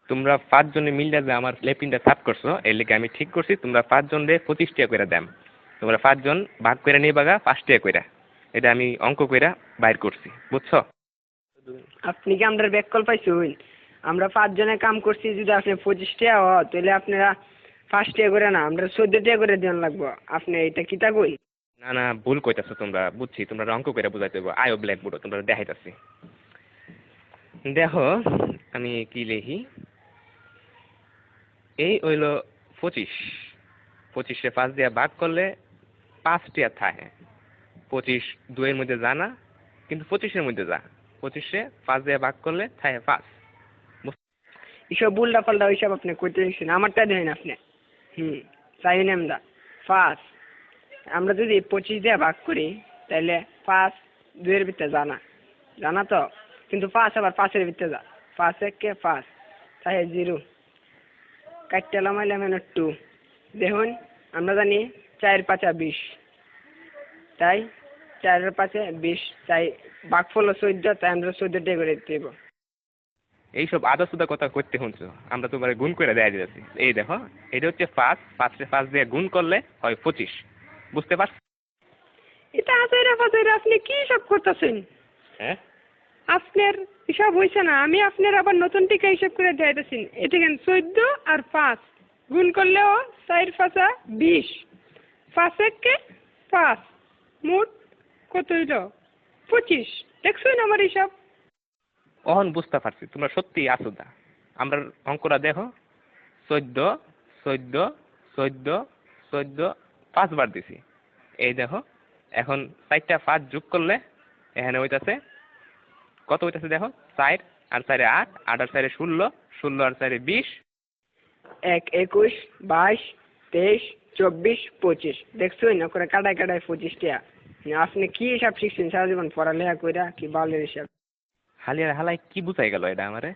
তোমরা 5 জনে মিললে যে আমার লেপিনটা সাফ করছো এর লেগে আমি ঠিক করছি তোমরা 5 জনরে 25 টাকা করে দাম। তোমরা 5 জন ভাগ করে নিবাগা 5 টাকা করে। এটা আমি অঙ্ক কইরা বাইর করছি, বুঝছো? আপনি কি আমরা ব্যাককল পাইছুন? আমরা 5 জনে কাম করছি, যদি আপনি 25 টাকা হয় তাহলে আপনারা 5 টাকা করে না, আমরা 14 টাকা করে দেন লাগবো। আপনি এটা কিতা কই? না না, ভুল কইতাছো তোমরা, বুঝছি তোমরা অঙ্ক কইরা বুঝাইতে হবে। আয়ো ব্ল্যাকবোর্ড তোমরা দেখাইতাছি। দেখো আমি কি লিখি, এই হইল 25। 25-এ 5 দিয়ে ভাগ করলে 5 টাকা থাকে। 25 2 এর মধ্যে যা না, কিন্তু 25-এর মধ্যে যা। 25-এ 5 দিয়ে ভাগ করলে থাকে 5। এসব উল্টা পাল্টা ওইসব আপনি কইতে দিচ্ছেন, আমারটা দেন আপনি। চাই না আমরা 5। আমরা যদি 25 দিয়ে ভাগ করি তাহলে 5 2 এর ভিতরে জানা জানা তো, কিন্তু 5 আবার 5 এর ভিতরে যা। 5 1 5 তাই 0 কাটতে লামাইলাম 2। দেখুন আমরা জানি 4 5 20, তাই 4 এর 5 20, তাই ভাগফল 14, তাই আমরা 14 টাকা করে দেব। এইসব আদা সুদা কথা করতে শুনছো, আমরা তোমার গুণ করে দেয়া দিয়েছি। এই দেখো এটা হচ্ছে 5, 5-এ 5 দিয়ে গুণ করলে হয় 25, বুঝতে পারছো? এটা আজাইরা বাজাইরা আপনি কি সব করতেছেন? হ্যাঁ, আপনার হিসাব হয়েছে না, আমি আপনার আবার নতুন টিকা হিসাব করে দিয়েছি। এটা কেন 14 আর 5 গুণ করলেও 4 5 20, 5 1 5, মোট কত হইল? 25। দেখছেন আমার হিসাব? অহন বুঝতে পারছি তোমরা সত্যি আসুদা। আমরা অঙ্কটা দেখো, 14 14 14 14 5 বার দিছি। এই দেখো এখন 4টা 5 যোগ করলে এখানে হইতাছে কত হইতাছে দেখো, 4 আর 4 8, 8 আর 4 16, 16 আর 4 20। 1 21 22 23 24 25। দেখছেন না করে কাটায় কাটায় 25 টাকা। আপনি কি হিসাব শিখছেন সারা জীবন পড়ালেখা কইরা? কি বালের হিসাব? হালিয়ার হালাই কি বুঝাই গেল এটা আমারে?